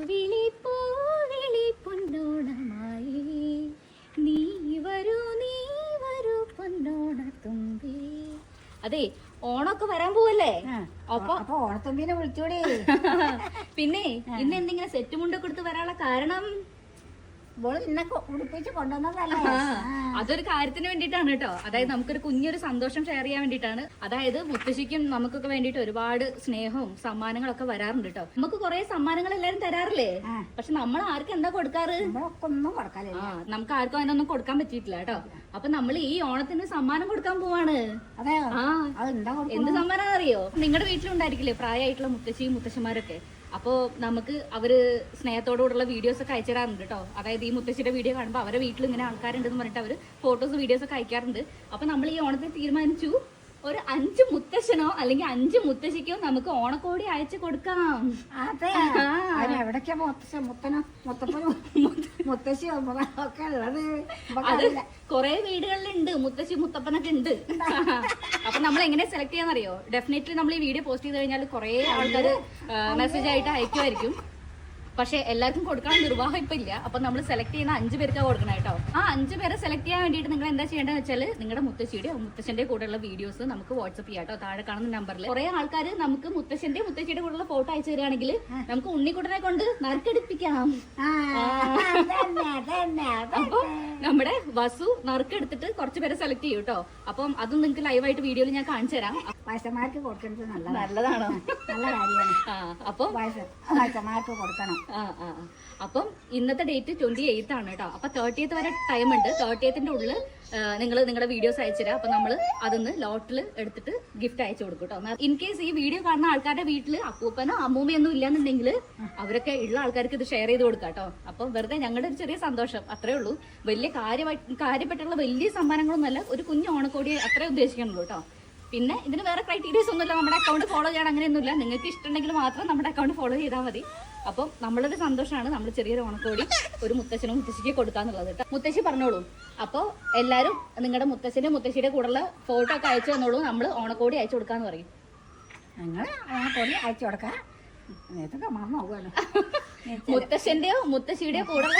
പൂവിളി പൂവിളി പൊന്നോണമായി നീ വരൂ പൊന്നോണത്തുമ്പി. അതെ, ഓണമൊക്കെ വരാൻ പോവല്ലേ, അപ്പൊ ഓണത്തുമ്പിനെ വിളിച്ചോടി. പിന്നെ ഇന്ന് എന്തെങ്കിലും സെറ്റ് മുണ്ടൊക്കെ എടുത്ത് വരാനുള്ള കാരണം നിന്നെ ഉടുപ്പിച്ച് കൊണ്ടുവന്നതല്ലേ? അതൊരു കാര്യത്തിന് വേണ്ടിയിട്ടാണ് കേട്ടോ. അതായത് നമുക്കൊരു കുഞ്ഞൊരു സന്തോഷം ഷെയർ ചെയ്യാൻ വേണ്ടിയിട്ടാണ്. അതായത് മുത്തശ്ശിക്കും നമുക്കൊക്കെ വേണ്ടിയിട്ട് ഒരുപാട് സ്നേഹവും സമ്മാനങ്ങളൊക്കെ വരാറുണ്ട് കേട്ടോ. നമുക്ക് കുറെ സമ്മാനങ്ങൾ എല്ലാരും തരാറില്ലേ, പക്ഷെ നമ്മൾ ആർക്കും എന്താ കൊടുക്കാറ്? ഒന്നും കൊടുക്കാനില്ല. നമുക്ക് ആർക്കും അതിനൊന്നും കൊടുക്കാൻ പറ്റിയിട്ടില്ല കേട്ടോ. അപ്പൊ നമ്മൾ ഈ ഓണത്തിന് സമ്മാനം കൊടുക്കാൻ പോവാണ്. എന്ത് സമ്മാനം അറിയോ? നിങ്ങളുടെ വീട്ടിലുണ്ടായിരിക്കില്ലേ പ്രായമായിട്ടുള്ള മുത്തശ്ശിയും മുത്തശ്ശന്മാരൊക്കെ. അപ്പോൾ നമുക്ക് അവര് സ്നേഹത്തോടുകൂടുള്ള വീഡിയോസ് ഒക്കെ അയച്ചു തരാറുണ്ട് കേട്ടോ. അതായത് ഈ മുത്തശ്ശിയുടെ വീഡിയോ കാണുമ്പോൾ അവരുടെ വീട്ടിൽ ഇങ്ങനെ ആൾക്കാരുണ്ടെന്ന് പറഞ്ഞിട്ട് അവർ ഫോട്ടോസ് വീഡിയോസ് ഒക്കെ അയക്കാറുണ്ട്. അപ്പൊ നമ്മൾ ഈ ഓണത്തിന് തീരുമാനിച്ചു ഒരു 5 മുത്തശ്ശനോ അല്ലെങ്കിൽ 5 മുത്തശ്ശിക്കോ നമുക്ക് ഓണക്കോടി അയച്ചു കൊടുക്കാം. അതെ, എവിടേക്കാ മുത്തനോ മുത്തപ്പനോ മുത്തശ്ശിയോ ഒക്കെ ഉള്ളത്? അത് കൊറേ വീടുകളിലുണ്ട് മുത്തശ്ശി മുത്തപ്പനൊക്കെ ഉണ്ട്. അപ്പൊ നമ്മൾ എങ്ങനെ സെലക്ട് ചെയ്യാന്നറിയോ? ഡെഫിനറ്റ്ലി നമ്മൾ ഈ വീഡിയോ പോസ്റ്റ് ചെയ്ത് കഴിഞ്ഞാൽ കുറെ ആൾക്കാർ മെസ്സേജ് ആയിട്ട് അയക്കുമായിരിക്കും. പക്ഷെ എല്ലാവർക്കും കൊടുക്കാൻ നിർവാഹം ഇപ്പൊ ഇല്ല. അപ്പൊ നമ്മൾ സെലക്ട് ചെയ്യുന്ന 5 പേർക്കാണ് കൊടുക്കണം കേട്ടോ. ആ 5 പേരെ സെലക്ട് ചെയ്യാൻ വേണ്ടിയിട്ട് നിങ്ങൾ എന്താ ചെയ്യേണ്ടതെന്ന് വെച്ചാൽ നിങ്ങളുടെ മുത്തശ്ശിയുടെ മുത്തശ്ശന്റെ കൂടെയുള്ള വീഡിയോസ് നമുക്ക് വാട്സ്ആപ്പ് ചെയ്യാം കേട്ടോ. താഴെ കാണുന്ന നമ്പറിൽ കുറെ ആൾക്കാർ നമുക്ക് മുത്തശ്ശിയുടെ കൂടെയുള്ള ഫോട്ടോ അയച്ചു തരികയാണെങ്കിൽ നമുക്ക് ഉണ്ണിക്കുട്ടനെ കൊണ്ട് നറുക്കെടുപ്പിക്കാം. അപ്പൊ നമ്മുടെ വസു നറുക്കെടുത്തിട്ട് കുറച്ച് പേരെ സെലക്ട് ചെയ്യും കേട്ടോ. അപ്പം അതും നിങ്ങൾക്ക് ലൈവായിട്ട് വീഡിയോയിൽ ഞാൻ കാണിച്ചു തരാം. വയസ്സന്മാർക്ക് കൊടുക്കുന്നത് നല്ലതാണോ? നല്ല കാര്യമാണ്. അപ്പം വയസ്സന്മാർക്ക് കൊടുക്കണം. അപ്പം ഇന്നത്തെ ഡേറ്റ് 28 ആണ് കേട്ടോ. അപ്പൊ 30th വരെ ടൈം ഉണ്ട്. 30th ഉള്ളിൽ നിങ്ങൾ നിങ്ങളുടെ വീഡിയോസ് അയച്ചുതരാം. അപ്പൊ നമ്മൾ അതൊന്ന് ലോട്ടിൽ എടുത്തിട്ട് ഗിഫ്റ്റ് അയച്ചു കൊടുക്കും കേട്ടോ. ഇൻ കേസ് ഈ വീഡിയോ കാണുന്ന ആൾക്കാരുടെ വീട്ടിൽ അപ്പൂപ്പനോ അമ്മൂമ്മയൊന്നും ഇല്ലാന്നുണ്ടെങ്കിൽ അവരൊക്കെ ഉള്ള ആൾക്കാർക്ക് ഇത് ഷെയർ ചെയ്ത് കൊടുക്കാം കേട്ടോ. അപ്പൊ വെറുതെ ഞങ്ങളുടെ ഒരു ചെറിയ സന്തോഷം അത്രേ ഉള്ളൂ. വലിയ കാര്യപ്പെട്ടുള്ള വലിയ സമ്മാനങ്ങളൊന്നുമല്ല, ഒരു കുഞ്ഞു ഓണക്കോടി അത്രേ ഉദ്ദേശിക്കണുള്ളൂ കേട്ടോ. പിന്നെ ഇതിന് വേറെ ക്രൈറ്റീരിയസ് ഒന്നുമില്ല. നമ്മുടെ അക്കൗണ്ട് ഫോളോ ചെയ്യാൻ അങ്ങനെയൊന്നുമില്ല. നിങ്ങൾക്ക് ഇഷ്ടമുണ്ടെങ്കിൽ മാത്രം നമ്മുടെ അക്കൗണ്ട് ഫോളോ ചെയ്താൽ മതി. അപ്പം നമ്മളൊരു സന്തോഷമാണ് നമ്മൾ ചെറിയൊരു ഓണക്കോടി ഒരു മുത്തശ്ശനും മുത്തശ്ശിക്ക് കൊടുക്കാന്നുള്ളത് കേട്ടോ. മുത്തശ്ശി പറഞ്ഞോളൂ. അപ്പോൾ എല്ലാവരും നിങ്ങളുടെ മുത്തശ്ശിയുടെ കൂടെയുള്ള ഫോട്ടോ ഒക്കെ അയച്ചു തന്നോളൂ. നമ്മൾ ഓണക്കോടി അയച്ചു കൊടുക്കാന്ന് പറയും. ഞങ്ങൾ ഓണക്കോടി അയച്ചു കൊടുക്കാം. മുത്തശ്ശന്റെയോ മുത്തശ്ശിയുടെയോ കൂടെയുള്ള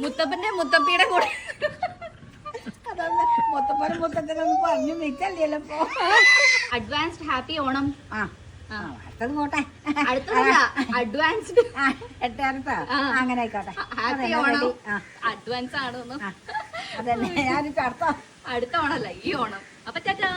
മുത്തപ്പന്റെ മുത്തപ്പിയുടെ കൂടെ മുത്തപ്പനും മുത്തച്ഛനൊന്നും പറഞ്ഞു നിൽക്കല്ലോ. Advanced happy Onam. അടുത്തത് പോട്ടെ, അടുത്തതല്ല അഡ്വാൻസ്ഡ്. അങ്ങനെ ആയിക്കോട്ടെ. ഹാപ്പി ഓണം. അഡ്വാൻസ് ആണ്. അതന്നെ ഞാനിപ്പോ അടുത്ത ഓണല്ല ഈ ഓണം. അപ്പൊ ടാറ്റാ.